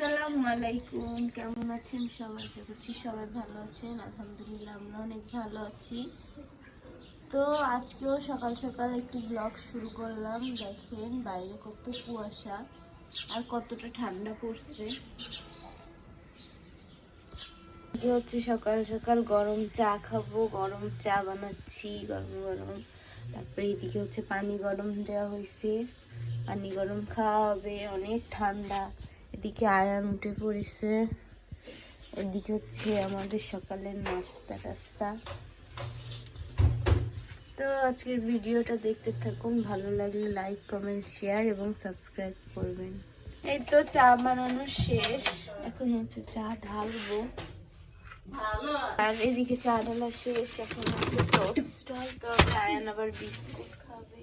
আসসালামু আলাইকুম, কেমন আছেন সবাই? দেখছি সবাই ভালো আছেন, আলহামদুলিল্লাহ আমরা অনেক ভালো আছি। তো আজকেও সকাল সকাল একটু ব্লগ শুরু করলাম। দেখেন বাইরে কত কুয়াশা আর কতটা ঠান্ডা পড়ছে। হচ্ছে সকাল সকাল গরম চা খাবো, গরম চা বানাচ্ছি গরম গরম। তারপরে এদিকে হচ্ছে পানি গরম দেওয়া হয়েছে, পানি গরম খাওয়া হবে, অনেক ঠান্ডা। এদিকে আয়ান উঠে পড়েছে, এদিকে হচ্ছে আমাদের সকালের নাস্তা টাস্তা। তো আজকের ভিডিওটা দেখতে থাকুন, ভালো লাগলে লাইক কমেন্ট শেয়ার এবং সাবস্ক্রাইব করবেন। এই তো চা বানানো শেষ, এখন হচ্ছে চা ঢালবো। আর এদিকে চা ঢালা শেষ, এখন হচ্ছে টোস্ট ঢালতে হবে। আয়ান আবার বিস্কুট খাবে।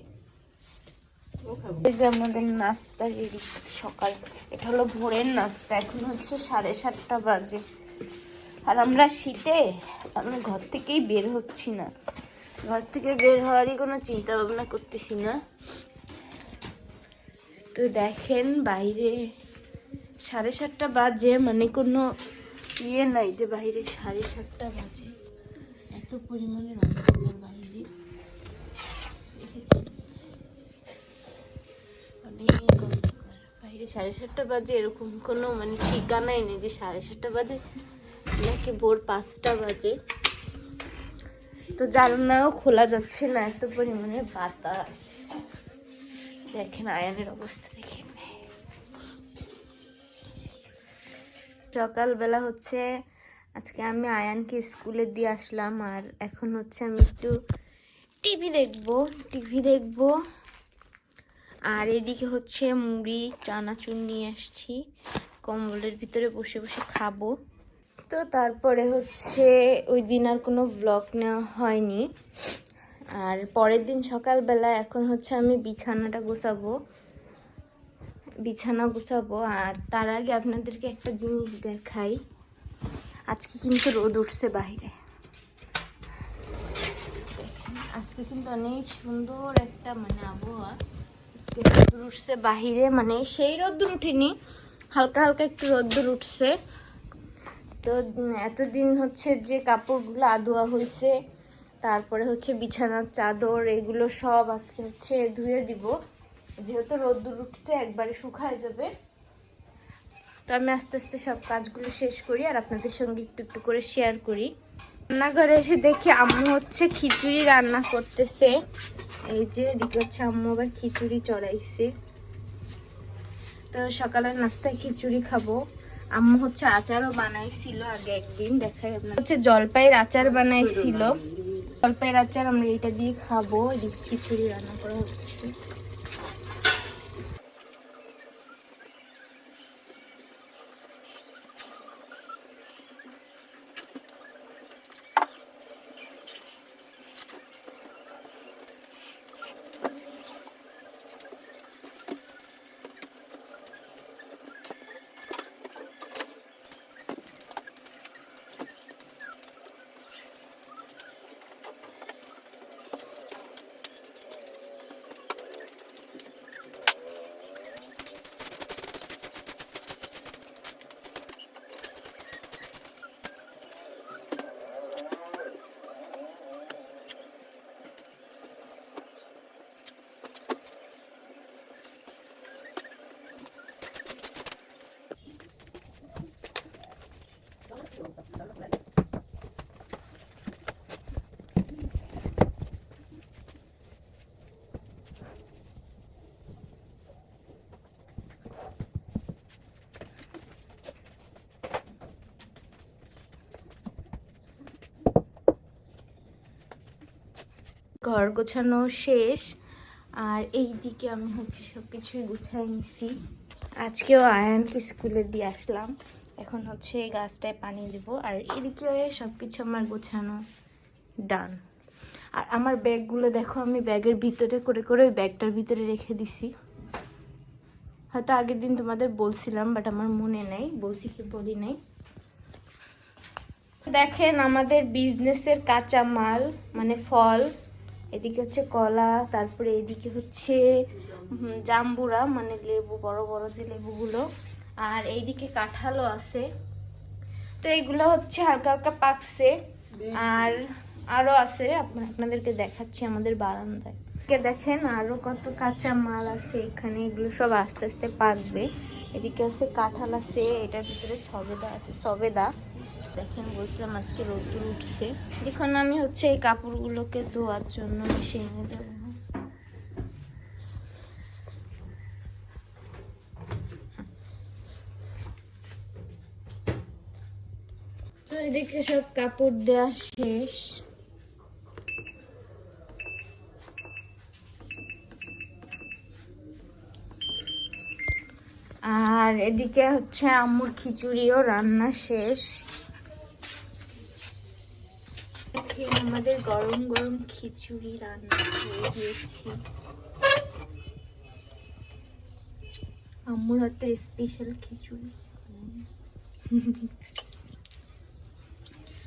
এই যে আমাদের নাস্তা রেডি সকাল। এটা হলো ভোরের নাস্তা, এখন হচ্ছে 7:30 বাজে। আর আমরা শীতে আমরা ঘর থেকেই বের হচ্ছি না, ঘর থেকে বের হওয়ারই কোনো চিন্তা ভাবনা করতেছি না। তো দেখেন বাইরে 7:30 বাজে, মানে কোনো ইয়ে নাই যে বাইরে 7:30 বাজে। এত পরিমাণে অন্ধকার বাইরে, দেখেছেন অনেক অন্ধকার বাইরে। 7:30 বাজে এরকম কোনো মানে ঠিকানাই নেই যে 7:30 বাজে নাকি ভোর 5টা বাজে। তো জানলাও খোলা যাচ্ছে না, এত পরিমাণে বাতাস। দেখেন আয়ানের অবস্থা দেখেন। সকালবেলা হচ্ছে আজকে আমি আয়ানকে স্কুলে দিয়ে আসলাম, আর এখন হচ্ছে আমি একটু টিভি দেখবো। আর এদিকে হচ্ছে মুড়ি চানাচুর নিয়ে আসছি, কম্বলের ভিতরে বসে বসে খাবো। তো তারপরে হচ্ছে ওই দিন আর কোনো ব্লগ নেওয়া হয়নি। আর পরের দিন সকালবেলা এখন হচ্ছে আমি বিছানা গুছাবো। আর তার আগে আপনাদেরকে একটা জিনিস দেখাই। আজকে কিন্তু রোদ উঠছে বাইরে, আজকে কিন্তু অনেক সুন্দর একটা মানে আবহাওয়া। আজকে রোদ্দুর উঠছে বাহিরে, মানে সেই রোদ্দুর উঠেনি, হালকা হালকা একটু রোদ্দুর উঠছে। তো এতদিন হচ্ছে যে কাপড়গুলো আধোয়া হয়েছে, তারপরে হচ্ছে বিছানার চাদর, এগুলো সব আজকে হচ্ছে ধুয়ে দিব, যেহেতু রোদ্দুর উঠছে একবারে শুকায় যাবে। তো আমি আস্তে আস্তে সব কাজগুলো শেষ করি আর আপনাদের সঙ্গে একটু একটু করে শেয়ার করি। রান্নাঘরে এসে দেখি আম্মু হচ্ছে খিচুড়ি রান্না করতেছে। এই যে এদিকে হচ্ছে আম্মু আবার খিচুড়ি চড়াইছে। তো সকালের নাস্তায় খিচুড়ি খাবো। আম্মু হচ্ছে আচারও বানাইছিল আগে একদিন, দেখাই আপনার। হচ্ছে জলপাইয়ের আচার বানাইছিল, জলপাইয়ের আচার আমরা এটা দিয়ে খাবো। এদিকে খিচুড়ি রান্না করা হচ্ছে। ঘর গোছানো শেষ, আর এই দিকে আমি হচ্ছে সবকিছুই গুছাই নিছি। আজকেও আয়ানকে স্কুলে দিয়ে আসলাম, এখন হচ্ছে এই গাছটায় পানি দেব। আর এদিকে সবকিছু আমার গোছানো ডান। আর আমার ব্যাগগুলো দেখো, আমি ব্যাগের ভিতরে করে করে ওই ব্যাগটার ভিতরে রেখে দিছি। হয়তো আগের দিন তোমাদের বলছিলাম, বাট আমার মনে নেই বলছি কি বলি নাই। দেখেন আমাদের বিজনেসের কাঁচা মাল মানে ফল, এদিকে হচ্ছে কলা, তারপরে এদিকে হচ্ছে জাম্বুরা মানে লেবু, বড় বড় যে লেবুগুলো, আর এইদিকে কাঁঠালও আছে। তো এইগুলো হচ্ছে হালকা হালকা পাকছে, আর আরো আছে, আপনাদেরকে দেখাচ্ছি আমাদের বারান্দায়। দেখেন আরো কত কাঁচা মাল আছে এখানে, এগুলো সব আস্তে আস্তে পাকবে। এদিকে আছে কাঁঠাল আছে, এটার ভিতরে সবেদা আছে, সবেদা দেখেন, বলছিলাম আজকে রোদ্দুর উঠছে। এখন আমি হচ্ছে এই কাপড়গুলোকে ধোয়ার জন্য মেশিনে দেবো। তো এদিকে সব কাপড় দেওয়া শেষ। আর এদিকে হচ্ছে আম্মুর খিচুড়িও রান্না শেষ। আমাদের গরম গরম খিচুড়ি রান্না হয়ে গিয়েছে। আম্মুর হাতের স্পেশাল খিচুড়ি।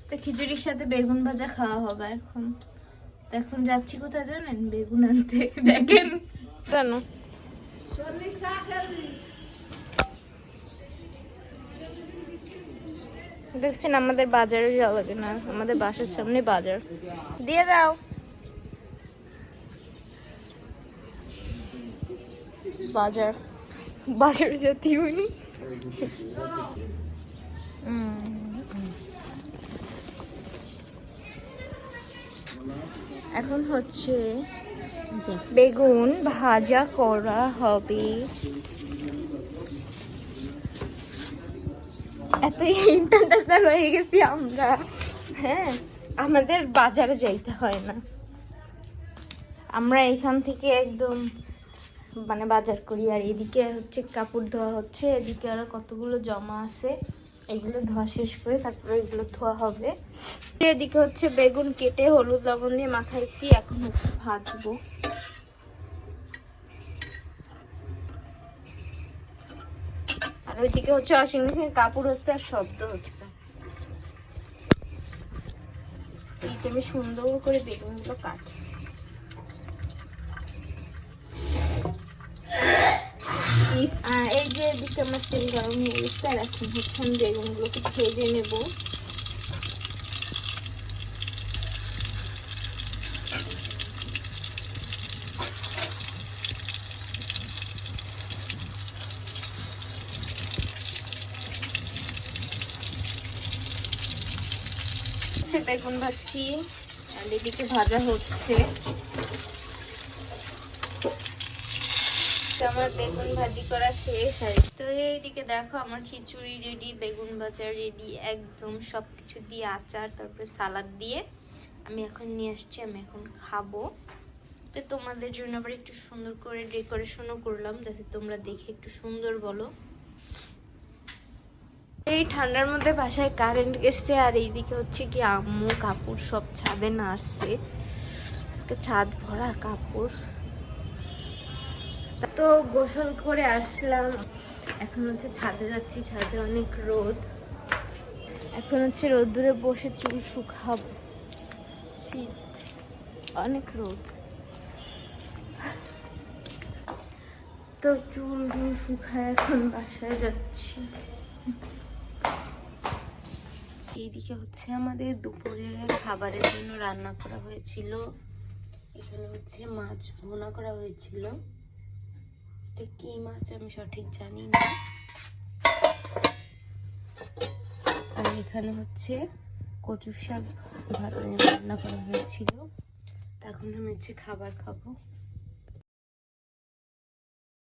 তো খিচুড়ির সাথে বেগুন ভাজা খাওয়া হবে এখন। তো এখন যাচ্ছি কোথায় জানেন? বেগুন আনতে। দেখেন জানো, দেখছেন আমাদের বাজারে যাওয়া লাগে না, আমাদের বাসার সামনে বাজার। দিয়ে দাও। বাজারে যেতে হইনি। এখন হচ্ছে বেগুন ভাজা করা হবে। এত ইন্টারন্যাশনাল হয়ে গেছি আমরা। হ্যাঁ, আমাদের বাজারে যাইতে হয় না, আমরা এখান থেকে একদম মানে বাজার করি। আর এদিকে হচ্ছে কাপড় ধোয়া হচ্ছে, এদিকে আরো কতগুলো জমা আছে, এগুলো ধোয়া শেষ করে তারপরে এগুলো ধোয়া হবে। এদিকে হচ্ছে বেগুন কেটে হলুদ লবণ দিয়ে মাখাইছি, এখন হচ্ছে ভাজবো। আর ওইদিকে হচ্ছে ওয়াশিং মেশিনে কাপড় হচ্ছে আর শব্দ হচ্ছে। আমি সুন্দর করে বেগুনগুলো কাটছি। এই যে এদিকে আমার তেল গরম হয়ে গেছে, আর এখন হচ্ছে আমি বেগুনগুলোকে ভেজে নেব। বেগুন ভাজছি আর এদিকে ভাজা হচ্ছে। আমার বেগুন ভাজি করা শেষ। আর তো এইদিকে দেখো আমার খিচুড়ি রেডি, বেগুন ভাজা রেডি, একদম সবকিছু দিয়ে, আচার তারপরে সালাদ দিয়ে আমি এখন নিয়ে আসছি, আমি এখন খাবো। তো তোমাদের জন্য আবার একটু সুন্দর করে ডেকোরেশনও করলাম, যাতে তোমরা দেখে একটু সুন্দর বলো। এই ঠান্ডার মধ্যে বাসায় কারেন্ট গেছে, আর এইদিকে হচ্ছে কি আম্মু কাপড় সব ছাদে নাড়ছে। আজকে ছাদ ভরা কাপড়। তো গোসল করে আসলাম, এখন হচ্ছে ছাদে যাচ্ছি। ছাদে অনেক রোদ, এখন হচ্ছে রোদ্দুরে বসে চুল শুকাবো। শীত, অনেক রোদ। তো চুল শুকায় এখন বাসায় যাচ্ছি। এইদিকে হচ্ছে আমাদের দুপুরের খাবারের জন্য রান্না করা হয়েছিল। এখানে হচ্ছে মাছ ভুনা করা হয়েছিল, এটা কি মাছ আমি সঠিক জানি না। আর এখানে হচ্ছে কচু শাক ভাত রান্না করা হয়েছিল। এখন আমি হচ্ছে খাবার খাবো।